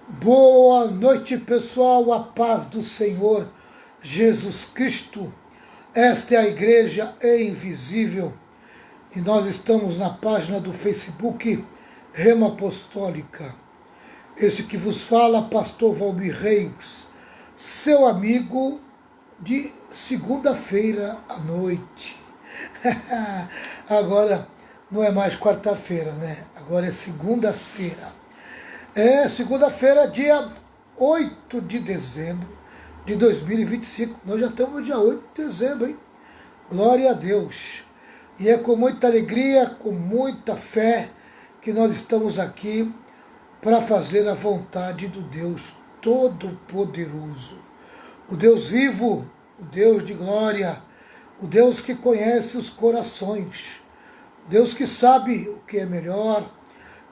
Boa noite, pessoal, a paz do Senhor Jesus Cristo. Esta é a Igreja Invisível e nós estamos na página do Facebook Rema Apostólica. Esse que vos fala, Pastor Valmir Reis, seu amigo de segunda-feira à noite. Agora não é mais quarta-feira, né? Agora é segunda-feira. Segunda-feira, dia 8 de dezembro de 2025. Nós já estamos no dia 8 de dezembro, hein? Glória a Deus. E é com muita alegria, com muita fé, que nós estamos aqui para fazer a vontade do Deus Todo-Poderoso. O Deus vivo, o Deus de glória, o Deus que conhece os corações, o Deus que sabe o que é melhor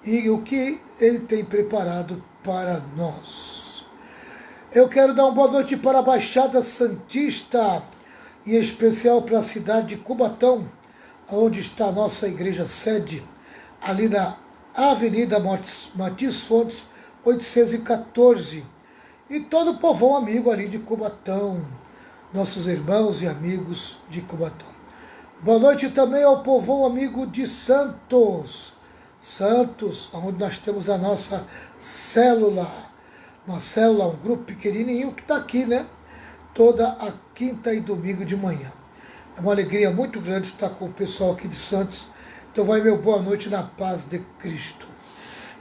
e o que Ele tem preparado para nós. Eu quero dar uma boa noite para a Baixada Santista, em especial para a cidade de Cubatão, onde está a nossa igreja sede, ali na Avenida Matias Fontes, 814, e todo o povão amigo ali de Cubatão, nossos irmãos e amigos de Cubatão. Boa noite também ao povão amigo de Santos, onde nós temos a nossa célula, um grupo pequenininho que está aqui, né? Toda a quinta e domingo de manhã. É uma alegria muito grande estar com o pessoal aqui de Santos. Então vai meu boa noite na paz de Cristo.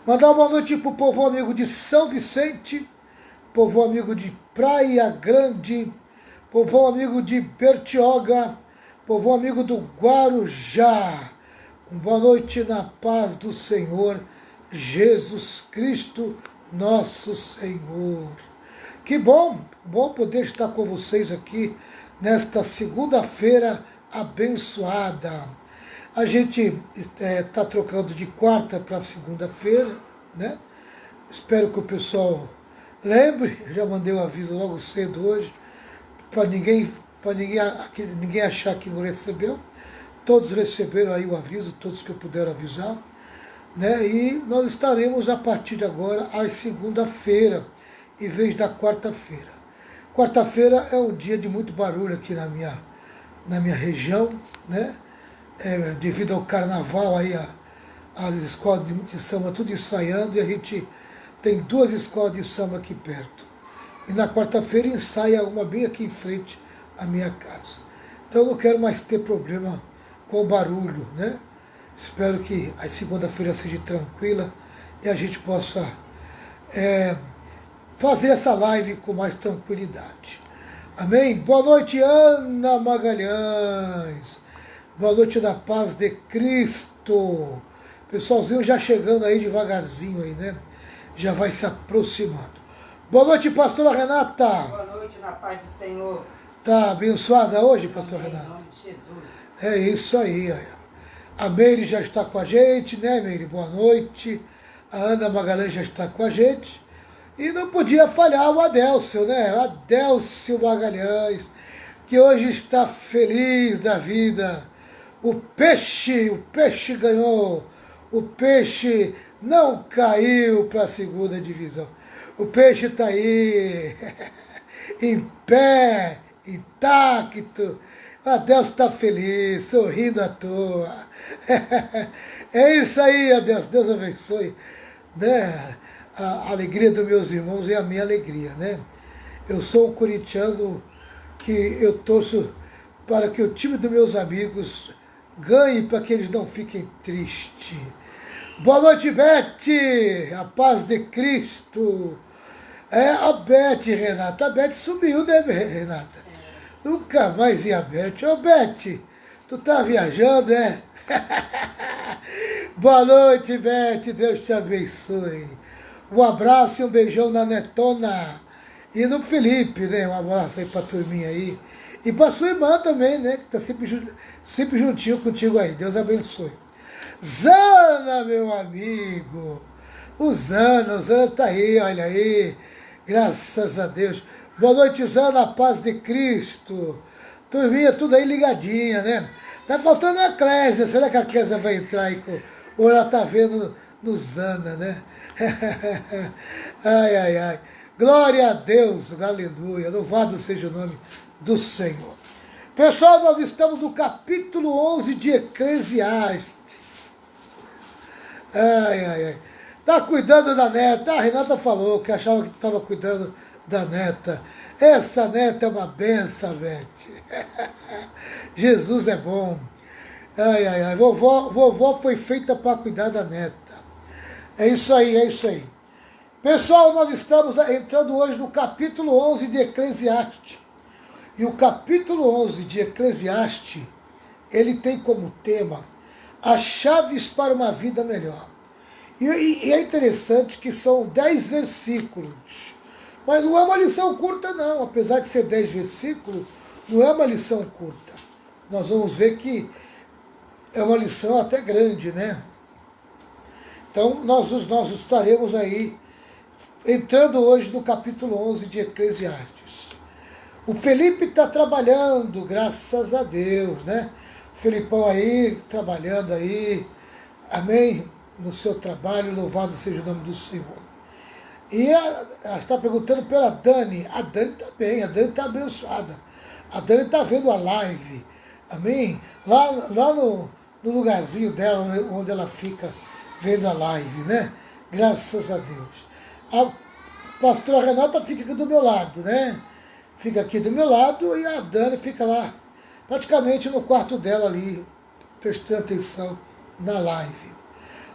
Mandar uma boa noite para o povo amigo de São Vicente, povo amigo de Praia Grande, povo amigo de Bertioga, povo amigo do Guarujá. Boa noite na paz do Senhor Jesus Cristo, nosso Senhor. Que bom poder estar com vocês aqui nesta segunda-feira abençoada. A gente está trocando de quarta para segunda-feira, né? Espero que o pessoal lembre, eu já mandei o aviso logo cedo hoje, para ninguém achar que não recebeu. Todos receberam aí o aviso, todos que eu puder avisar, né? E nós estaremos a partir de agora às segunda-feira, em vez da quarta-feira. Quarta-feira é um dia de muito barulho aqui na minha região, né? Devido ao carnaval aí, as escolas de samba tudo ensaiando, e a gente tem 2 escolas de samba aqui perto. E na quarta-feira ensaia uma bem aqui em frente à minha casa. Então eu não quero mais ter problema com o barulho, né? Espero que a segunda-feira seja tranquila e a gente possa fazer essa live com mais tranquilidade. Amém? Boa noite, Ana Magalhães. Boa noite da paz de Cristo. Pessoalzinho já chegando aí devagarzinho aí, né? Já vai se aproximando. Boa noite, pastora Renata. Boa noite, na paz do Senhor. Tá abençoada hoje, pastora Amém, Renata? em nome de Jesus. É isso aí. A Meire já está com a gente, né, Meire? Boa noite. A Ana Magalhães já está com a gente. E não podia falhar o Adélcio, né? O Adélcio Magalhães, que hoje está feliz da vida. O peixe ganhou. O peixe não caiu para a segunda divisão. O peixe está aí, em pé, intacto. Adelso está feliz, sorrindo à toa. É isso aí, Adelso. Deus abençoe, né? A alegria dos meus irmãos é a minha alegria, né? Eu sou um corintiano que eu torço para que o time dos meus amigos ganhe, para que eles não fiquem tristes. Boa noite, Beth! A paz de Cristo. A Beth, Renata. A Beth sumiu, né, Renata? Nunca mais vi a Beth. Ô, Beth, tu tá viajando, é? Boa noite, Beth. Deus te abençoe. Um abraço e um beijão na Netona. E no Felipe, né? Um abraço aí pra turminha aí. E pra sua irmã também, né? Que tá sempre juntinho contigo aí. Deus abençoe. Zana, meu amigo. O Zana tá aí, olha aí. Graças a Deus. Boa noite, Zana, a paz de Cristo. Turminha, tudo aí ligadinha, né? Tá faltando a Clésia. Será que a Clésia vai entrar aí ou ela tá vendo nos anda, né? Ai, ai, ai. Glória a Deus, aleluia. Louvado seja o nome do Senhor. Pessoal, nós estamos no capítulo 11 de Eclesiastes. Ai, ai, ai. Tá cuidando da neta. A Renata falou que achava que estava cuidando da neta. Essa neta é uma benção, velho. Jesus é bom. Ai, ai, ai. Vovó foi feita para cuidar da neta. É isso aí, é isso aí. Pessoal, nós estamos entrando hoje no capítulo 11 de Eclesiastes. E o capítulo 11 de Eclesiastes, ele tem como tema as chaves para uma vida melhor. E é interessante que são 10 versículos. Mas não é uma lição curta, não. Apesar de ser 10 versículos, não é uma lição curta. Nós vamos ver que é uma lição até grande, né? Então, nós estaremos aí entrando hoje no capítulo 11 de Eclesiastes. O Felipe está trabalhando, graças a Deus, né? O Felipão aí, trabalhando aí, amém? No seu trabalho, louvado seja o nome do Senhor. E ela está perguntando pela Dani. A Dani está bem, a Dani está abençoada. A Dani está vendo a live, amém? Lá no lugarzinho dela, onde ela fica vendo a live, né? Graças a Deus. A pastora Renata fica aqui do meu lado, né? Fica aqui do meu lado e a Dani fica lá, praticamente no quarto dela ali, prestando atenção na live.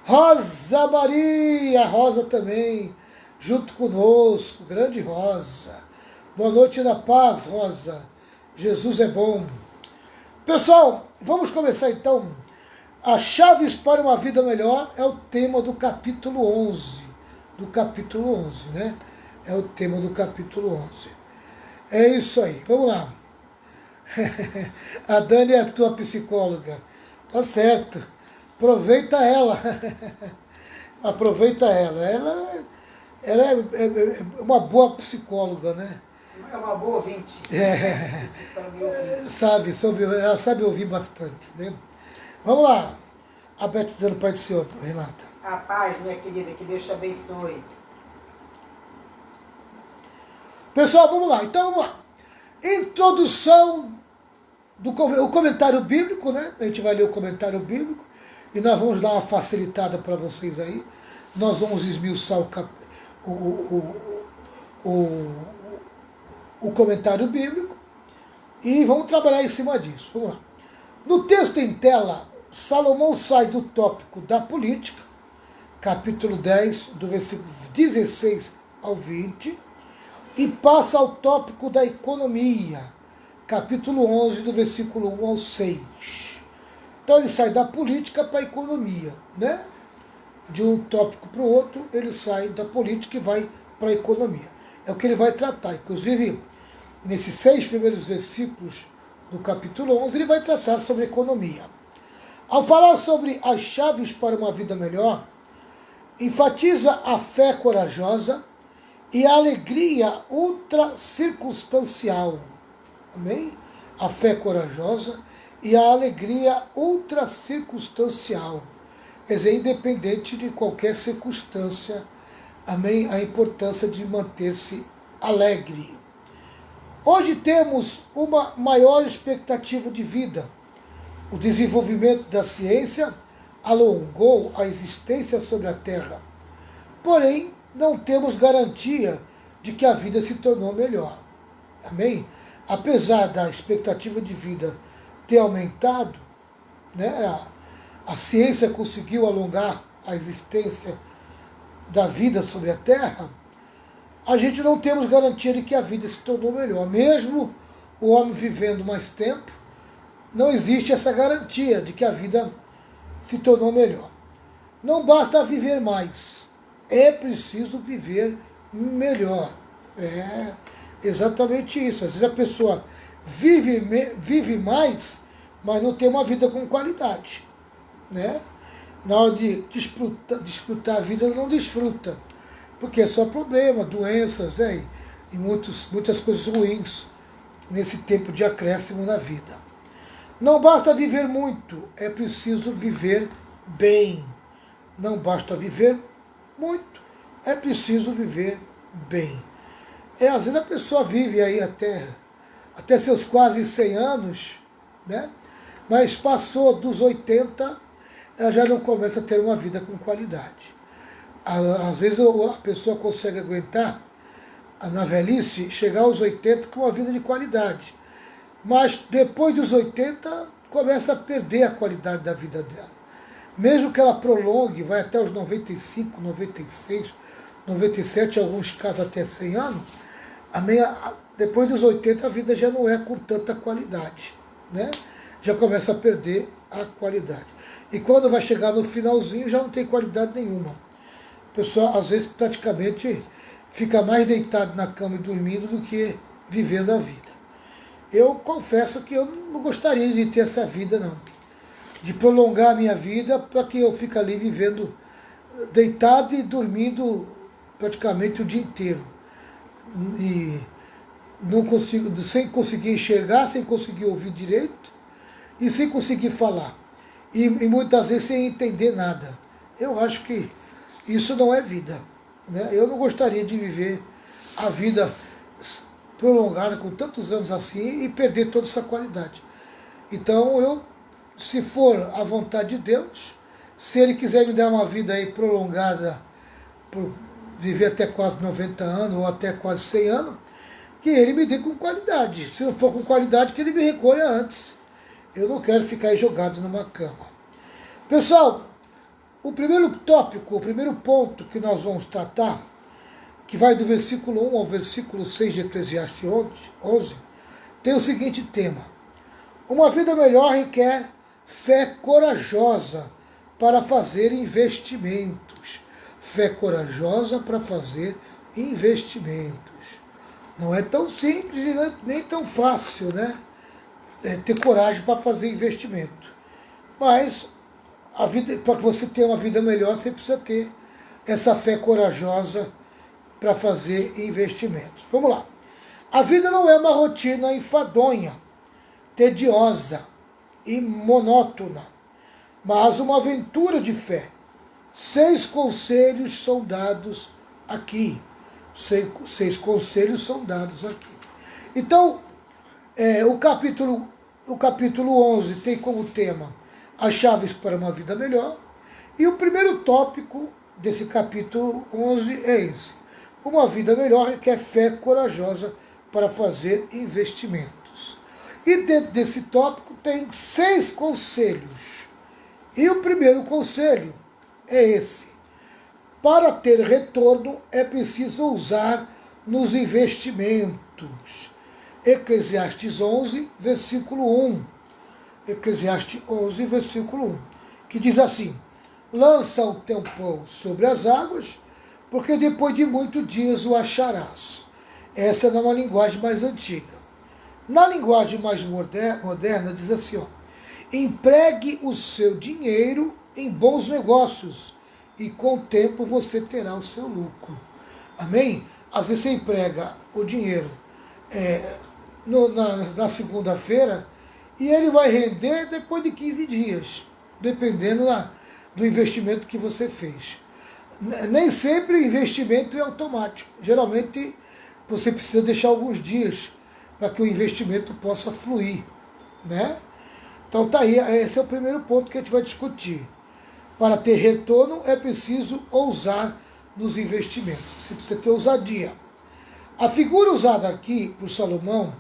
Rosa Maria, Rosa também, junto conosco, grande Rosa. Boa noite na paz, Rosa. Jesus é bom. Pessoal, vamos começar então. As chaves para uma vida melhor é o tema do capítulo 11. Do capítulo 11, né? É o tema do capítulo 11. É isso aí, vamos lá. A Dani é a tua psicóloga. Tá certo. Aproveita ela. Aproveita ela. Ela é uma boa psicóloga, né? É uma boa ouvinte. Ela sabe ouvir bastante, né? Vamos lá. A Beth dando Pai do Senhor, Renata. A paz, minha querida, que Deus te abençoe. Pessoal, vamos lá. Então, vamos lá. Introdução o comentário bíblico, né? A gente vai ler o comentário bíblico e nós vamos dar uma facilitada para vocês aí. Nós vamos esmiuçar o comentário bíblico e vamos trabalhar em cima disso. Vamos lá. No texto em tela, Salomão sai do tópico da política, capítulo 10, do versículo 16 ao 20, e passa ao tópico da economia, capítulo 11, do versículo 1 ao 6. Então ele sai da política para a economia, né? De um tópico para o outro, ele sai da política e vai para a economia. É o que ele vai tratar. Inclusive, nesses 6 primeiros versículos do capítulo 11, ele vai tratar sobre economia. Ao falar sobre as chaves para uma vida melhor, enfatiza a fé corajosa e a alegria ultra circunstancial. Amém? A fé corajosa e a alegria ultra circunstancial. Quer dizer, independente de qualquer circunstância. Amém? A importância de manter-se alegre. Hoje temos uma maior expectativa de vida. O desenvolvimento da ciência alongou a existência sobre a Terra. Porém, não temos garantia de que a vida se tornou melhor. Amém? Apesar da expectativa de vida ter aumentado, né, a ciência conseguiu alongar a existência da vida sobre a Terra, a gente não temos garantia de que a vida se tornou melhor. Mesmo o homem vivendo mais tempo, não existe essa garantia de que a vida se tornou melhor. Não basta viver mais, é preciso viver melhor. É exatamente isso. Às vezes a pessoa vive mais, mas não tem uma vida com qualidade, né? Na hora de desfrutar a vida, ela não desfruta, porque é só problema, doenças, né? E muitas coisas ruins nesse tempo de acréscimo na vida. Não basta viver muito, é preciso viver bem. não basta viver muito, é preciso viver bem. Às vezes a pessoa vive aí até seus quase 100 anos, né? Mas passou dos 80, ela já não começa a ter uma vida com qualidade. Às vezes a pessoa consegue aguentar, na velhice, chegar aos 80 com uma vida de qualidade. Mas depois dos 80, começa a perder a qualidade da vida dela. Mesmo que ela prolongue, vai até os 95, 96, 97, em alguns casos até 100 anos, depois dos 80 a vida já não é com tanta qualidade, né? Já começa a perder a qualidade. E quando vai chegar no finalzinho já não tem qualidade nenhuma. A pessoa às vezes praticamente fica mais deitado na cama e dormindo do que vivendo a vida. Eu confesso que eu não gostaria de ter essa vida não. De prolongar a minha vida para que eu fique ali vivendo deitado e dormindo praticamente o dia inteiro. E não consigo, sem conseguir enxergar, sem conseguir ouvir direito e sem conseguir falar. E muitas vezes sem entender nada. Eu acho que isso não é vida, né? Eu não gostaria de viver a vida prolongada com tantos anos assim e perder toda essa qualidade. Então se for a vontade de Deus, se Ele quiser me dar uma vida aí prolongada, por viver até quase 90 anos ou até quase 100 anos, que Ele me dê com qualidade. Se não for com qualidade, que Ele me recolha antes. Eu não quero ficar aí jogado numa cama. Pessoal, o primeiro tópico, o primeiro ponto que nós vamos tratar, que vai do versículo 1 ao versículo 6 de Eclesiastes 11, tem o seguinte tema: uma vida melhor requer fé corajosa para fazer investimentos. Fé corajosa para fazer investimentos. Não é tão simples nem tão fácil, né? Ter coragem para fazer investimento. Mas para que você ter uma vida melhor, você precisa ter essa fé corajosa para fazer investimentos. Vamos lá. A vida não é uma rotina enfadonha, tediosa e monótona, mas uma aventura de fé. 6 conselhos são dados aqui. 6 conselhos são dados aqui. Então, o capítulo 11 tem como tema as chaves para uma vida melhor. E o primeiro tópico desse capítulo 11 é esse: uma vida melhor requer fé corajosa para fazer investimentos. E dentro desse tópico tem 6 conselhos. E o primeiro conselho é esse: para ter retorno é preciso ousar nos investimentos. Eclesiastes 11, versículo 1. Eclesiastes 11, versículo 1, que diz assim: lança o teu pão sobre as águas, porque depois de muitos dias o acharás. Essa é numa linguagem mais antiga. Na linguagem mais moderna diz assim, ó: empregue o seu dinheiro em bons negócios e com o tempo você terá o seu lucro. Amém? Às vezes você emprega o dinheiro na segunda-feira e ele vai render depois de 15 dias, dependendo do investimento que você fez. Nem sempre o investimento é automático. Geralmente você precisa deixar alguns dias para que o investimento possa fluir, né? Então tá aí, esse é o primeiro ponto que a gente vai discutir. Para ter retorno é preciso ousar nos investimentos. Você precisa ter ousadia. A figura usada aqui por Salomão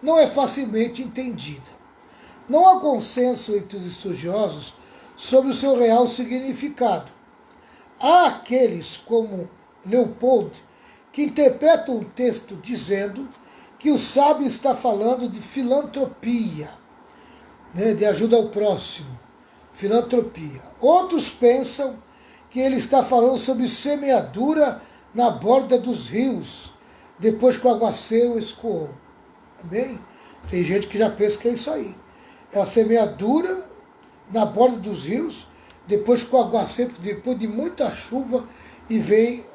não é facilmente entendida. Não há consenso entre os estudiosos sobre o seu real significado. Há aqueles, como Leopold, que interpretam o texto dizendo que o sábio está falando de filantropia, né, de ajuda ao próximo, filantropia. Outros pensam que ele está falando sobre semeadura na borda dos rios, depois que o aguaceiro escoou. Amém? Tem gente que já pensa que é isso aí. É a semeadura na borda dos rios, depois que o aguaceiro, depois de muita chuva, e vem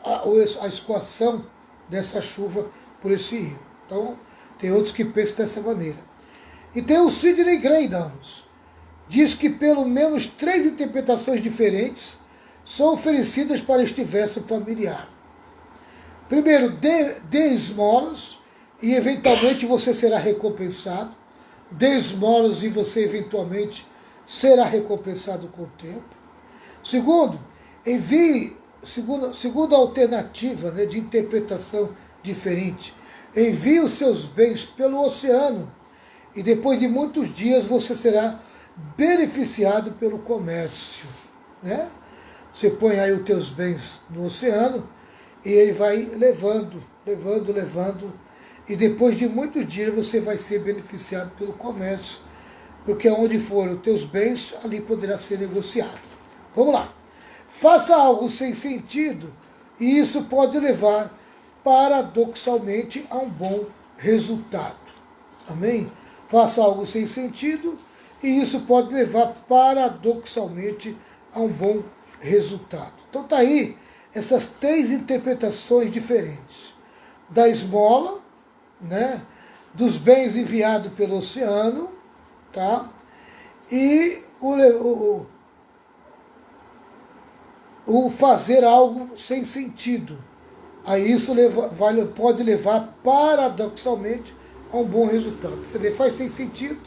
a escoação dessa chuva por esse rio. Então, tem outros que pensam dessa maneira. E tem o Sidney Graydon, diz que pelo menos 3 interpretações diferentes são oferecidas para este verso familiar. Primeiro, dê esmolas e eventualmente você será recompensado. Dê esmolas e você eventualmente será recompensado com o tempo. Segundo, segunda alternativa, né, de interpretação diferente, envie os seus bens pelo oceano e depois de muitos dias você será beneficiado pelo comércio, né? Você põe aí os teus bens no oceano e ele vai levando, e depois de muitos dias você vai ser beneficiado pelo comércio, porque onde for os teus bens, ali poderá ser negociado. Vamos lá. Faça algo sem sentido e isso pode levar paradoxalmente a um bom resultado. Amém? Faça algo sem sentido e isso pode levar paradoxalmente a um bom resultado. Então tá aí essas três interpretações diferentes. Da esmola, né, dos bens enviados pelo oceano, tá? E o fazer algo sem sentido. Aí isso pode levar paradoxalmente a um bom resultado. Quer dizer, faz sem sentido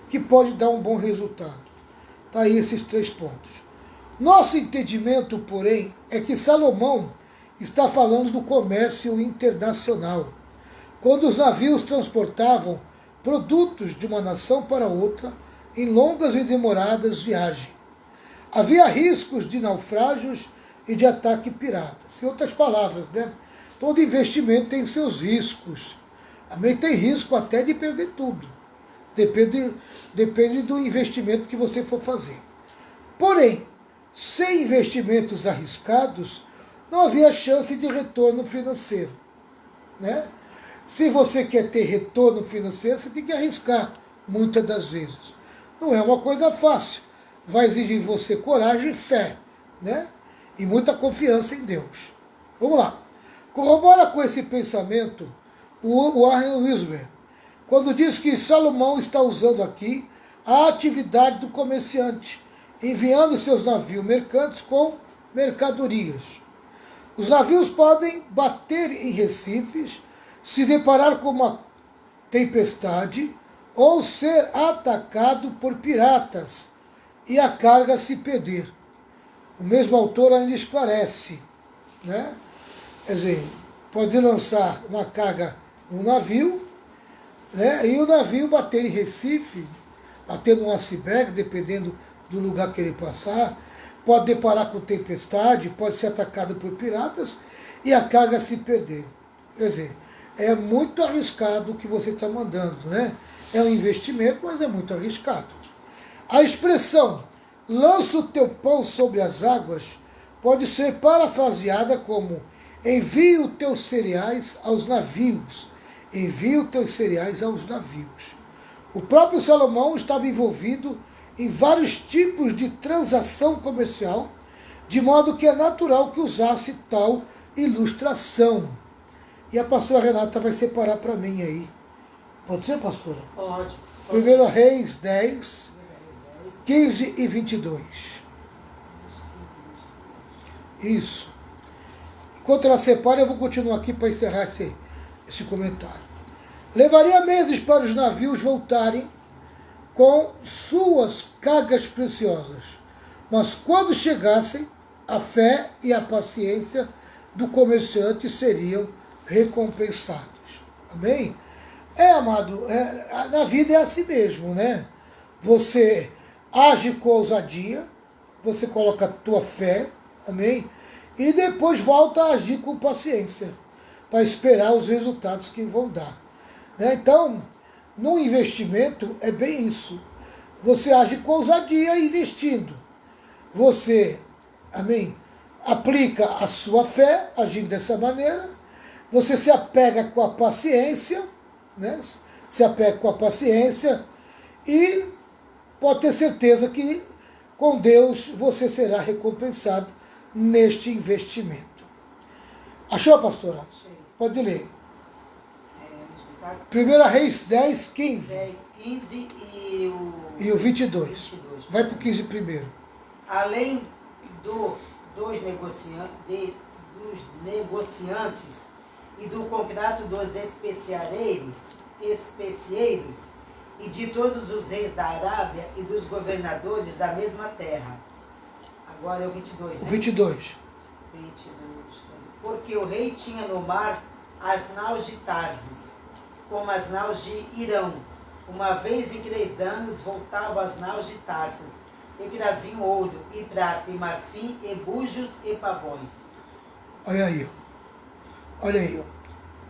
que pode dar um bom resultado. Tá aí esses 3 pontos. Nosso entendimento, porém, é que Salomão está falando do comércio internacional, quando os navios transportavam produtos de uma nação para outra em longas e demoradas viagens. Havia riscos de naufrágios e de ataque piratas. Em outras palavras, né? Todo investimento tem seus riscos. Também tem risco até de perder tudo. Depende do investimento que você for fazer. Porém, sem investimentos arriscados, não havia chance de retorno financeiro, né? Se você quer ter retorno financeiro, você tem que arriscar, muitas das vezes. Não é uma coisa fácil. Vai exigir de você coragem e fé, né? E muita confiança em Deus. Vamos lá. Corrobora com esse pensamento o Warren Wiersbe, quando diz que Salomão está usando aqui a atividade do comerciante, enviando seus navios mercantes com mercadorias. Os navios podem bater em recifes, se deparar com uma tempestade ou ser atacado por piratas e a carga se perder. O mesmo autor ainda esclarece, né? Quer dizer, pode lançar uma carga no navio, né? E o navio bater em Recife, bater num iceberg, dependendo do lugar que ele passar, pode deparar com tempestade, pode ser atacado por piratas e a carga se perder. Quer dizer, é muito arriscado o que você está mandando, né? É um investimento, mas é muito arriscado. A expressão lança o teu pão sobre as águas pode ser parafraseada como envie os teus cereais aos navios. Envie os teus cereais aos navios. O próprio Salomão estava envolvido em vários tipos de transação comercial, de modo que é natural que usasse tal ilustração. E a pastora Renata vai separar para mim aí. Pode ser, pastora? Pode. 1 Reis 10, 15 e 22. Isso. Enquanto ela separa, eu vou continuar aqui para encerrar esse comentário. Levaria meses para os navios voltarem com suas cargas preciosas, mas quando chegassem, a fé e a paciência do comerciante seriam recompensados. Amém? Amado, na vida é assim mesmo, né? Você age com ousadia, você coloca a tua fé, amém? E depois volta a agir com paciência, para esperar os resultados que vão dar. Né? Então, no investimento é bem isso. Você age com ousadia investindo. Você, amém, aplica a sua fé, agindo dessa maneira. Você se apega com a paciência, né? Se apega com a paciência e pode ter certeza que com Deus você será recompensado neste investimento. Achou, pastora? Achei. Pode ler. 1 Reis 10, 15. 10, 15 e o 22. Vai para o 15 primeiro. Além do dos negociantes e do contrato dos especieiros e de todos os reis da Arábia e dos governadores da mesma terra. Agora é o 22, né? 22. Porque o rei tinha no mar as naus de Tarsis, como as naus de Irão. Uma vez em 3 anos voltavam as naus de Tarsis, e traziam ouro, e prata, e marfim, e bujos, e pavões. Olha aí, ó. Olha aí, ó.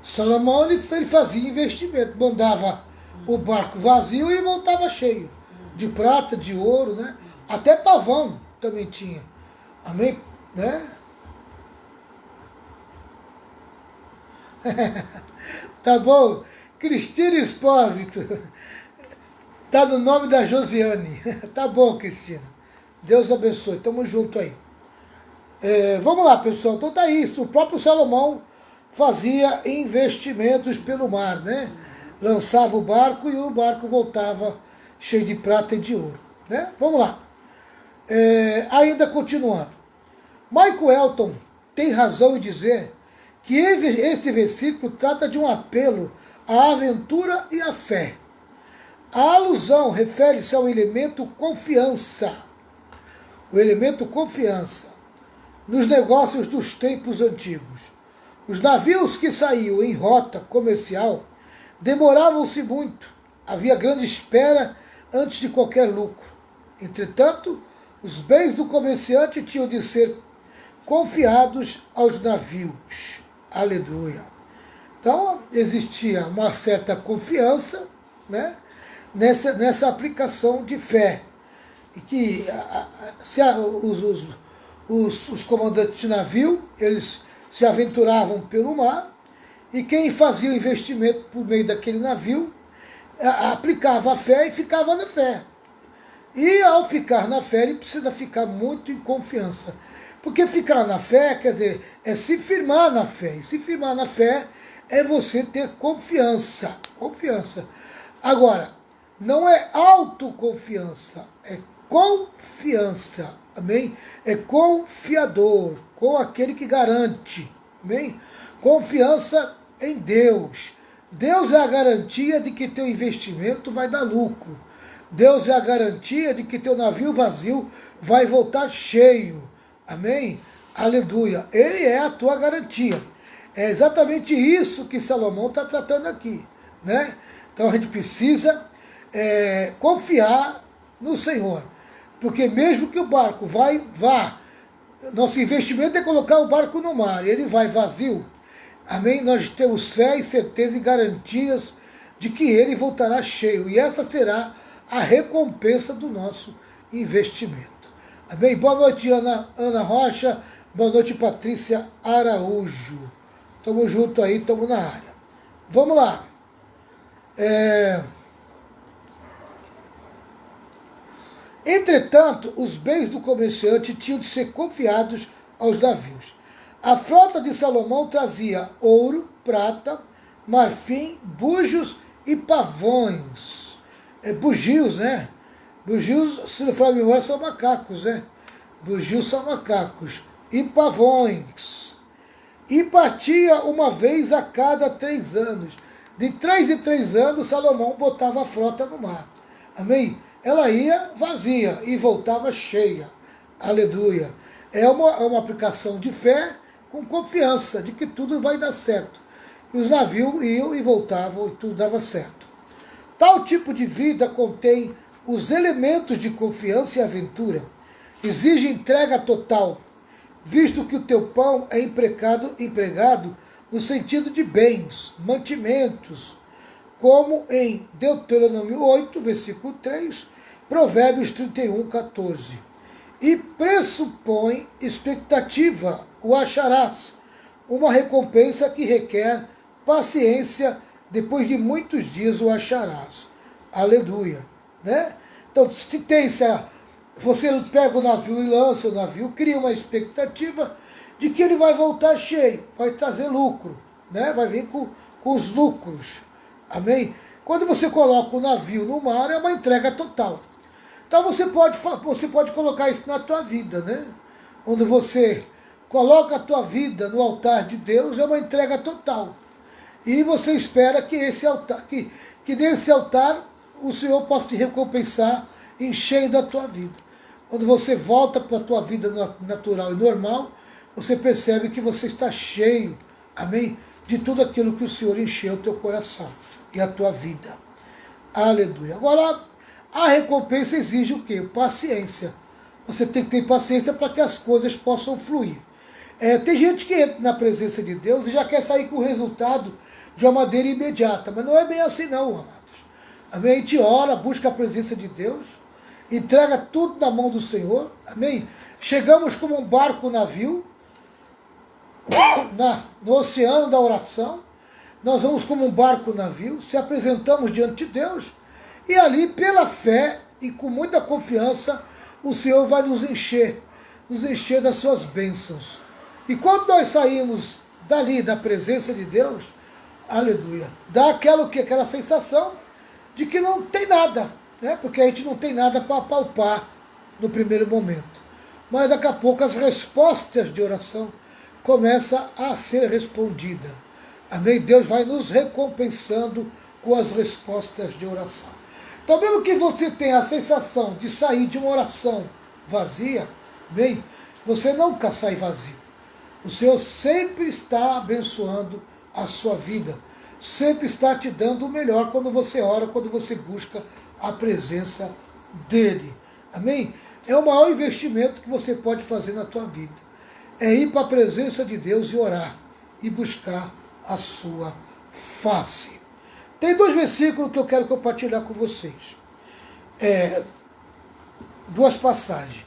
Salomão ele fazia investimento, mandava o barco vazio e ele voltava cheio. De prata, de ouro, né? Até pavão também tinha. Amém? Né? Tá bom? Cristina Espósito. Tá no nome da Josiane. Tá bom, Cristina. Deus abençoe. Tamo junto aí. Vamos lá, pessoal. Então tá isso. O próprio Salomão fazia investimentos pelo mar, né? Lançava o barco e o barco voltava cheio de prata e de ouro, né? Vamos lá. Ainda continuando. Michael Elton tem razão em dizer que este versículo trata de um apelo à aventura e à fé. A alusão refere-se ao elemento confiança. O elemento confiança nos negócios dos tempos antigos. Os navios que saíam em rota comercial demoravam-se muito. Havia grande espera antes de qualquer lucro. Entretanto, os bens do comerciante tinham de ser confiados aos navios. Aleluia. Então, existia uma certa confiança, né, nessa aplicação de fé. E que os comandantes de navio, eles se aventuravam pelo mar, e quem fazia o investimento por meio daquele navio, aplicava a fé e ficava na fé. E ao ficar na fé, ele precisa ficar muito em confiança. Porque ficar na fé, quer dizer, é se firmar na fé. E se firmar na fé é você ter confiança. Confiança. Agora, não é autoconfiança, é confiança. Amém? É confiador, com aquele que garante. Amém? Confiança em Deus. Deus é a garantia de que teu investimento vai dar lucro. Deus é a garantia de que teu navio vazio vai voltar cheio. Amém? Aleluia. Ele é a tua garantia. É exatamente isso que Salomão está tratando aqui, né? Então a gente precisa confiar no Senhor. Porque mesmo que o barco vá, nosso investimento é colocar o barco no mar, e ele vai vazio. Amém? Nós temos fé e certeza e garantias de que ele voltará cheio. E essa será a recompensa do nosso investimento. Amém? Boa noite, Ana Rocha. Boa noite, Patrícia Araújo. Tamo junto aí, tamo na área. Vamos lá. Entretanto, os bens do comerciante tinham de ser confiados aos navios. A frota de Salomão trazia ouro, prata, marfim, bujos e pavões. Bugios, né? Bugios, se não for a memória, são macacos, né? Bugios são macacos. E pavões. E partia uma vez a cada 3 anos. De 3 em 3 anos, Salomão botava a frota no mar. Amém? Ela ia vazia e voltava cheia. Aleluia. É uma aplicação de fé com confiança de que tudo vai dar certo. E os navios iam e voltavam e tudo dava certo. Tal tipo de vida contém os elementos de confiança e aventura. Exige entrega total, visto que o teu pão é empregado no sentido de bens, mantimentos, como em Deuteronômio 8, versículo 3, Provérbios 31, 14. E pressupõe expectativa, o acharás, uma recompensa que requer paciência, depois de muitos dias o acharás. Aleluia. Né? Então, se tem você pega o navio e lança o navio, cria uma expectativa de que ele vai voltar cheio, vai trazer lucro, né? Vai vir com os lucros. Amém? Quando você coloca o navio no mar, é uma entrega total. Então você pode colocar isso na tua vida, né? Onde você coloca a tua vida no altar de Deus, é uma entrega total. E você espera que esse altar, que nesse altar o Senhor possa te recompensar enchendo a tua vida. Quando você volta para a tua vida natural e normal, você percebe que você está cheio, amém, de tudo aquilo que o Senhor encheu o teu coração e a tua vida. Aleluia. Agora, a recompensa exige o quê? Paciência. Você tem que ter paciência para que as coisas possam fluir. Tem gente que entra na presença de Deus e já quer sair com o resultado de uma maneira imediata, mas não é bem assim não, amados. Amém? A gente ora, busca a presença de Deus, entrega tudo na mão do Senhor, amém? Chegamos como um barco navio, no oceano da oração, nós vamos como um barco navio, se apresentamos diante de Deus, e ali pela fé e com muita confiança, o Senhor vai nos encher das suas bênçãos. E quando nós saímos dali, da presença de Deus, aleluia, dá aquela sensação de que não tem nada, né? Porque a gente não tem nada para palpar no primeiro momento. Mas daqui a pouco as respostas de oração começam a ser respondidas. Amém? Deus vai nos recompensando com as respostas de oração. Então, mesmo que você tenha a sensação de sair de uma oração vazia, bem, você nunca sai vazio. O Senhor sempre está abençoando a sua vida, sempre está te dando o melhor quando você ora, quando você busca a presença dEle. Amém? É o maior investimento que você pode fazer na tua vida. É ir para a presença de Deus e orar, e buscar a sua face. Tem 2 versículos que eu quero compartilhar com vocês. 2 passagens.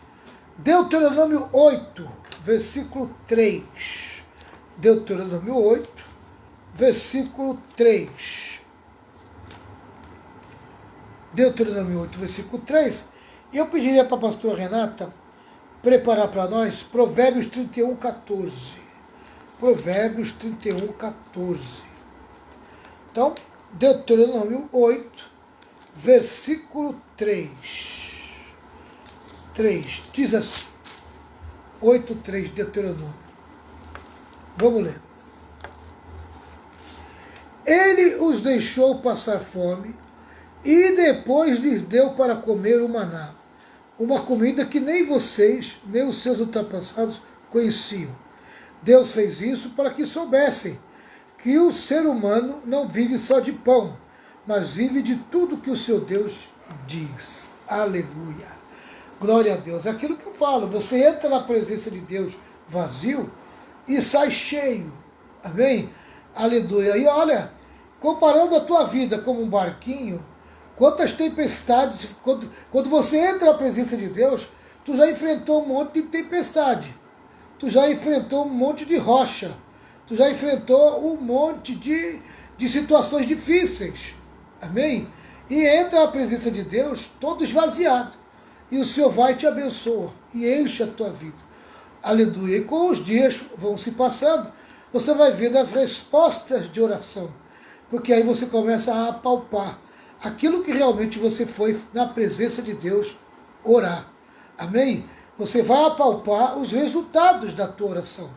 Deuteronômio 8, versículo 3. Deuteronômio 8, versículo 3. Deuteronômio 8, versículo 3. E eu pediria para a pastora Renata preparar para nós Provérbios 31, 14. Provérbios 31, 14. Então, Deuteronômio 8, versículo 3. 3, diz assim, 8:3, Deuteronômio. Vamos ler. Ele os deixou passar fome e depois lhes deu para comer o maná, uma comida que nem vocês, nem os seus antepassados conheciam. Deus fez isso para que soubessem que o ser humano não vive só de pão, mas vive de tudo que o seu Deus diz. Aleluia. Glória a Deus. É aquilo que eu falo, você entra na presença de Deus vazio e sai cheio. Amém? Aleluia. E olha, comparando a tua vida como um barquinho, quantas tempestades, quando você entra na presença de Deus, tu já enfrentou um monte de tempestade, tu já enfrentou um monte de rocha, tu já enfrentou um monte de situações difíceis. Amém? E entra na presença de Deus todo esvaziado. E o Senhor vai te abençoar e enche a tua vida. Aleluia. E com os dias vão se passando, você vai vendo as respostas de oração. Porque aí você começa a apalpar aquilo que realmente você foi na presença de Deus orar. Amém? Você vai apalpar os resultados da tua oração.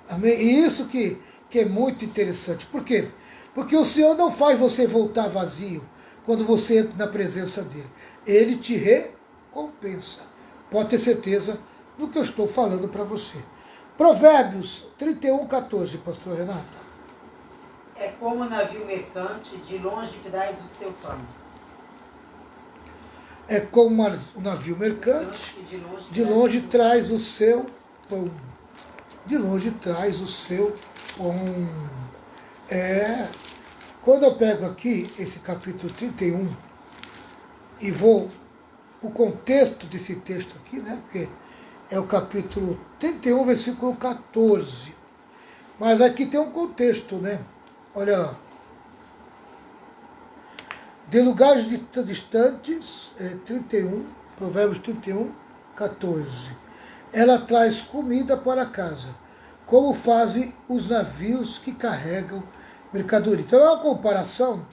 Amém? E isso que é muito interessante. Por quê? Porque o Senhor não faz você voltar vazio quando você entra na presença dEle. Ele te recompensa. Pode ter certeza do que eu estou falando para você. Provérbios 31, 14, pastor Renata. É como um navio mercante, de longe traz o seu pão. É como um navio mercante, de longe traz o seu pão. De longe traz o seu pão. Quando eu pego aqui esse capítulo 31 e vou o contexto desse texto aqui, né? Porque é o capítulo 31, versículo 14. Mas aqui tem um contexto, né? Olha lá. De lugares distantes, 31, Provérbios 31, 14. Ela traz comida para casa, como fazem os navios que carregam mercadoria. Então é uma comparação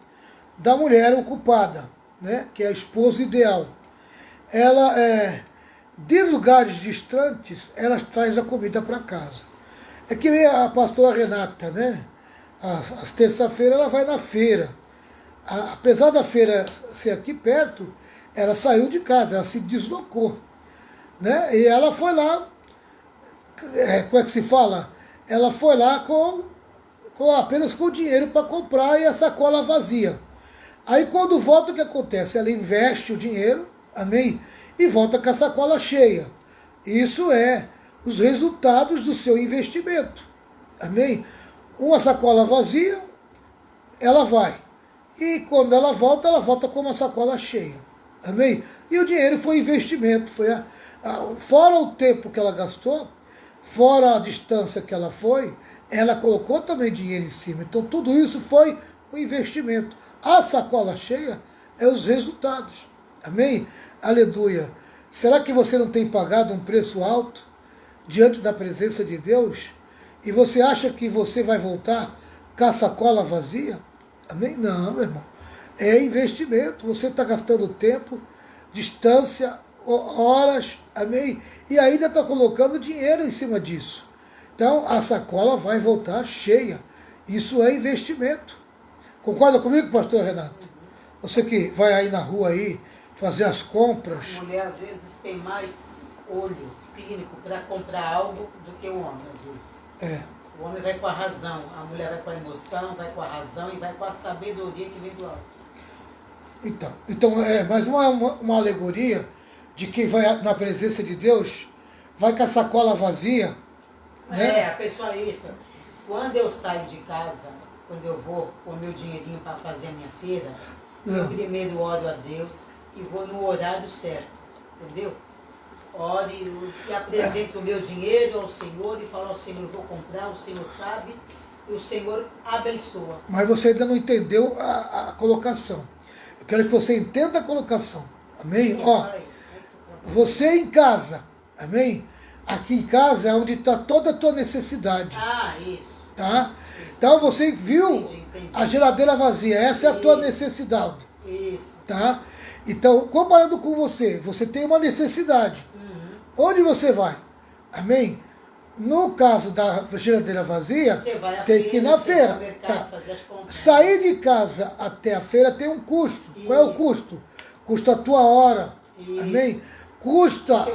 da mulher ocupada, né? Que é a esposa ideal. Ela de lugares distantes, elas trazem a comida para casa. É que nem a pastora Renata, né? Às terça-feiras ela vai na feira. Apesar da feira ser aqui perto, ela saiu de casa, ela se deslocou. Né? E ela foi lá, como é que se fala? Ela foi lá apenas com dinheiro para comprar e a sacola vazia. Aí quando volta, o que acontece? Ela investe o dinheiro, amém? E volta com a sacola cheia. Isso é os resultados do seu investimento, amém? Uma sacola vazia, ela vai. E quando ela volta com uma sacola cheia, amém? E o dinheiro foi investimento, fora o tempo que ela gastou, fora a distância que ela foi, ela colocou também dinheiro em cima. Então tudo isso foi um investimento. A sacola cheia é os resultados. Amém? Aleluia. Será que você não tem pagado um preço alto diante da presença de Deus? E você acha que você vai voltar com a sacola vazia? Amém? Não, meu irmão. É investimento. Você está gastando tempo, distância, horas, amém? E ainda está colocando dinheiro em cima disso. Então, a sacola vai voltar cheia. Isso é investimento. Concorda comigo, pastor Renato? Você que vai aí na rua aí, fazer as compras. A mulher, às vezes, tem mais olho clínico para comprar algo do que o homem, às vezes. O homem vai com a razão, a mulher vai com a emoção, vai com a razão e vai com a sabedoria que vem do alto. Então é mais uma alegoria de quem vai na presença de Deus, vai com a sacola vazia. Né? A pessoa é isso. Quando eu saio de casa, quando eu vou com o meu dinheirinho para fazer a minha feira, eu primeiro oro a Deus e vou no horário certo, entendeu? Oro e apresento o meu dinheiro ao Senhor e falo ao Senhor, eu vou comprar, o Senhor sabe, e o Senhor abençoa. Mas você ainda não entendeu a colocação. Eu quero que você entenda a colocação. Amém? Você em casa, amém? Aqui em casa é onde está toda a tua necessidade. Isso. Tá? Então você viu entendi. A geladeira vazia, essa é a tua necessidade. Isso. Tá? Então, comparando com você, você tem uma necessidade. Onde você vai? Amém? No caso da geladeira vazia, tem que ir na feira. Mercado, tá. Sair de casa até a feira tem um custo. Isso. Qual é o custo? Custa a tua hora. Isso. Amém? Custa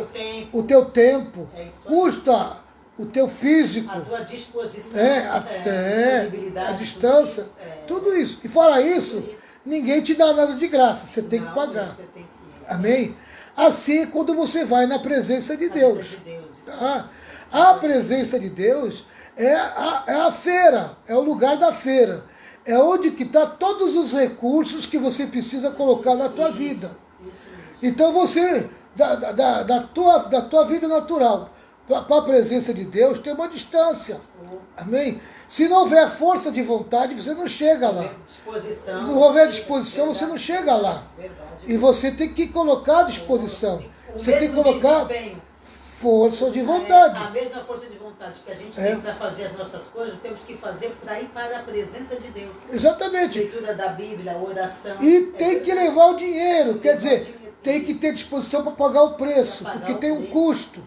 o teu tempo. Custa o teu físico. A tua disposição. Até a distância. Tudo isso. E fora isso, ninguém te dá nada de graça. Você tem que pagar. Você tem que ir. Amém? Assim quando você vai na presença de Deus. Tá? A presença de Deus é a feira, é o lugar da feira. É onde que está todos os recursos que você precisa colocar na tua vida. Então você, da tua vida natural para a presença de Deus, tem uma distância. Amém? Se não houver força de vontade, você não chega lá. Não houver disposição, você não chega lá. E você tem que colocar à disposição. Você tem que colocar força de vontade. A mesma força de vontade que a gente tem para fazer as nossas coisas, temos que fazer para ir para a presença de Deus. Exatamente. Leitura da Bíblia, oração. E tem que levar o dinheiro, quer dizer, tem que ter disposição para pagar o preço, porque tem um custo.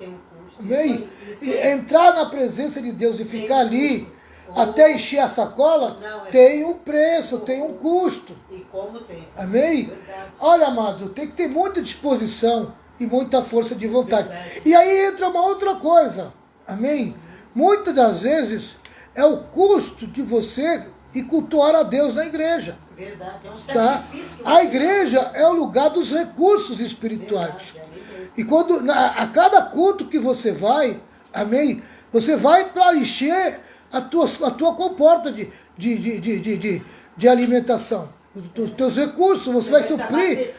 Amém? E entrar na presença de Deus e ficar ali até encher a sacola, tem um preço, tem um custo. E como tem. Amém? Olha, amado, tem que ter muita disposição e muita força de vontade. E aí entra uma outra coisa. Amém? Muitas das vezes é o custo de você ir cultuar a Deus na igreja. Verdade, é um sacrifício. A igreja é o lugar dos recursos espirituais. E quando a cada culto que você vai, amém? Você vai para encher a tua comporta de alimentação, dos teus recursos, você vai suprir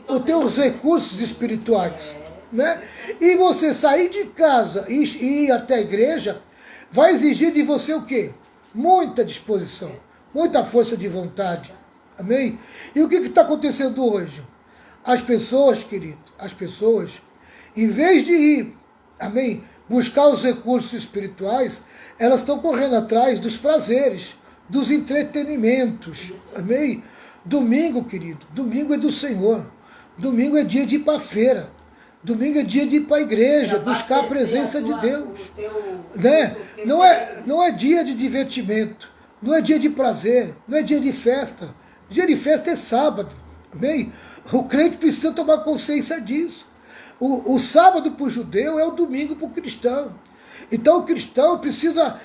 os teus recursos espirituais. Né? E você sair de casa e ir até a igreja, vai exigir de você o quê? Muita disposição, muita força de vontade. Amém? E o que está acontecendo hoje? As pessoas, querido, em vez de ir, amém, buscar os recursos espirituais, elas estão correndo atrás dos prazeres, dos entretenimentos. Amém? Domingo, querido, domingo é do Senhor. Domingo é dia de ir para a feira. Domingo é dia de ir para a igreja, buscar a presença de Deus. Né? Não é dia de divertimento, não é dia de prazer, não é dia de festa. Dia de festa é sábado. Amém? O crente precisa tomar consciência disso. O sábado para o judeu é o domingo para o cristão. Então o cristão precisa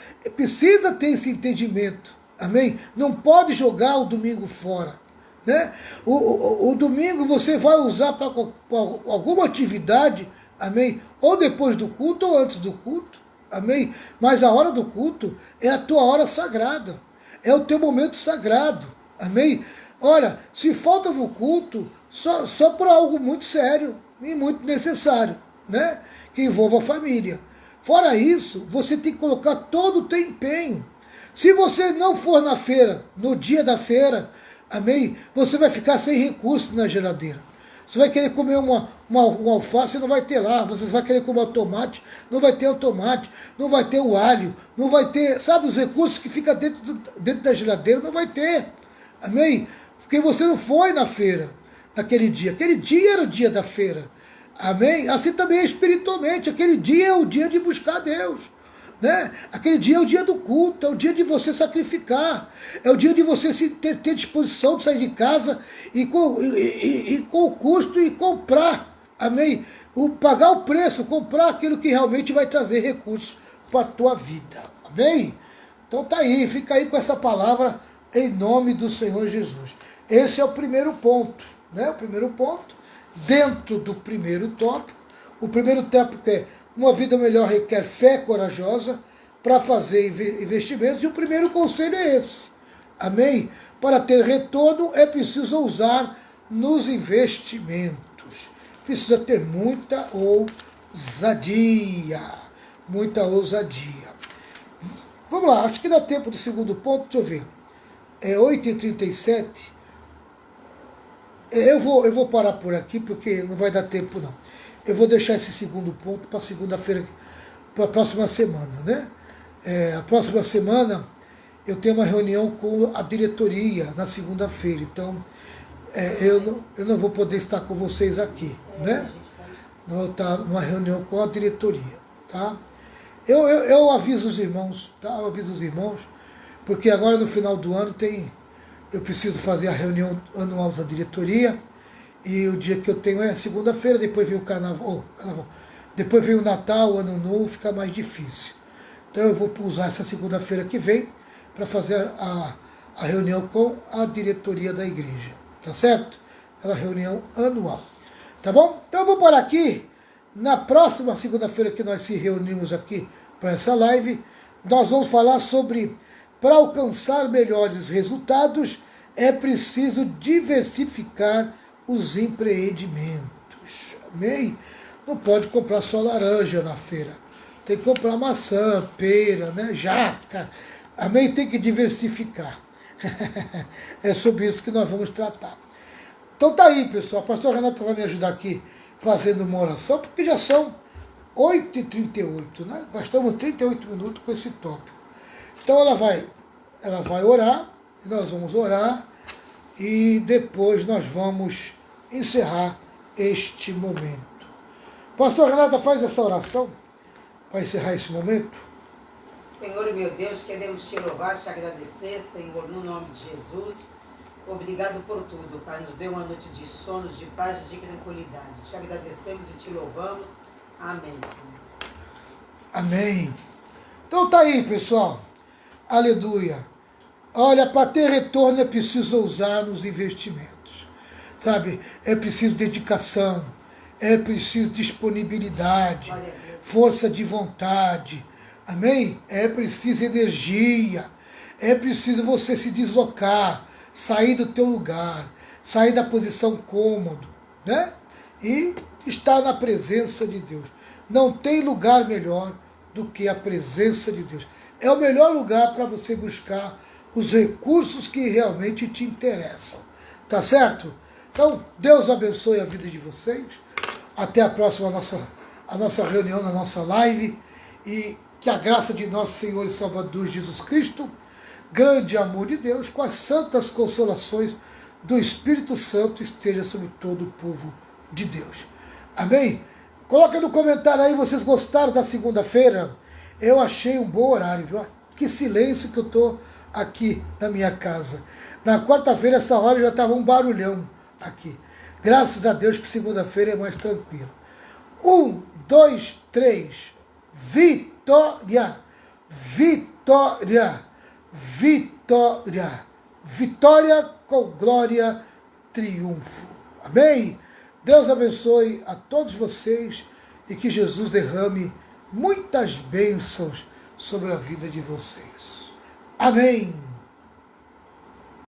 ter esse entendimento. Amém? Não pode jogar o domingo fora. Né? O domingo você vai usar para alguma atividade, amém? Ou depois do culto ou antes do culto, amém? Mas a hora do culto é a tua hora sagrada, é o teu momento sagrado, amém? Olha, se falta no culto, só por algo muito sério e muito necessário, né? Que envolva a família. Fora isso, você tem que colocar todo o teu empenho. Se você não for na feira, no dia da feira, amém? Você vai ficar sem recursos na geladeira. Você vai querer comer uma alface, não vai ter lá. Você vai querer comer o tomate, não vai ter o tomate. Não vai ter o alho, não vai ter, sabe, os recursos que ficam dentro da geladeira, não vai ter. Amém? Porque você não foi na feira naquele dia. Aquele dia era o dia da feira. Amém? Assim também é espiritualmente. Aquele dia é o dia de buscar Deus. Né? Aquele dia é o dia do culto, é o dia de você sacrificar, é o dia de você ter disposição de sair de casa e com o custo e comprar, amém? Pagar o preço, comprar aquilo que realmente vai trazer recursos para a tua vida, amém? Então tá aí, fica aí com essa palavra em nome do Senhor Jesus. Esse é o primeiro ponto, né? O primeiro ponto, dentro do primeiro tópico. O primeiro tópico é: uma vida melhor requer fé corajosa para fazer investimentos. E o primeiro conselho é esse. Amém? Para ter retorno é preciso ousar nos investimentos. Precisa ter muita ousadia. Muita ousadia. Vamos lá, acho que dá tempo do segundo ponto. Deixa eu ver. É 8h37. Eu vou parar por aqui porque não vai dar tempo não. Eu vou deixar esse segundo ponto para segunda-feira, para a próxima semana, né? A próxima semana eu tenho uma reunião com a diretoria na segunda-feira, então eu não vou poder estar com vocês aqui, né? Vou estar numa reunião com a diretoria, tá? Eu aviso os irmãos, tá? Eu aviso os irmãos, porque agora no final do ano eu preciso fazer a reunião anual da diretoria. E o dia que eu tenho é segunda-feira, depois vem o carnaval, depois vem o Natal, o Ano Novo, fica mais difícil. Então eu vou usar essa segunda-feira que vem para fazer a reunião com a diretoria da igreja, tá certo? Aquela reunião anual, tá bom? Então eu vou parar aqui. Na próxima segunda-feira que nós se reunimos aqui para essa live, nós vamos falar sobre: para alcançar melhores resultados, é preciso diversificar os empreendimentos. Amém? Não pode comprar só laranja na feira. Tem que comprar maçã, pera, né? Jaca. Amém? Tem que diversificar. É sobre isso que nós vamos tratar. Então tá aí, pessoal. A pastora Renata vai me ajudar aqui fazendo uma oração, porque já são 8h38, né? Gastamos 38 minutos com esse tópico. Então ela vai orar, nós vamos orar, e depois nós vamos encerrar este momento. Pastor Renata, faz essa oração para encerrar esse momento. Senhor meu Deus, queremos te louvar, te agradecer, Senhor, no nome de Jesus. Obrigado por tudo, Pai. Nos deu uma noite de sono, de paz e de tranquilidade. Te agradecemos e te louvamos. Amém, Senhor. Amém. Então tá aí, pessoal. Aleluia. Olha, para ter retorno é preciso ousar nos investimentos, sabe? É preciso dedicação, é preciso disponibilidade, força de vontade, amém? É preciso energia, é preciso você se deslocar, sair do teu lugar, sair da posição cômodo, né? E estar na presença de Deus. Não tem lugar melhor do que a presença de Deus. É o melhor lugar para você buscar os recursos que realmente te interessam. Tá certo? Então, Deus abençoe a vida de vocês. Até a próxima, a nossa reunião, na nossa live. E que a graça de nosso Senhor e Salvador Jesus Cristo, grande amor de Deus, com as santas consolações do Espírito Santo, esteja sobre todo o povo de Deus. Amém? Coloca no comentário aí, vocês gostaram da segunda-feira? Eu achei um bom horário, viu? Que silêncio que eu tô aqui na minha casa. Na quarta-feira, essa hora, já estava um barulhão aqui. Graças a Deus que segunda-feira é mais tranquilo. 1, 2, 3. Vitória! Vitória! Vitória! Vitória com glória, triunfo. Amém? Deus abençoe a todos vocês e que Jesus derrame muitas bênçãos sobre a vida de vocês. Amém.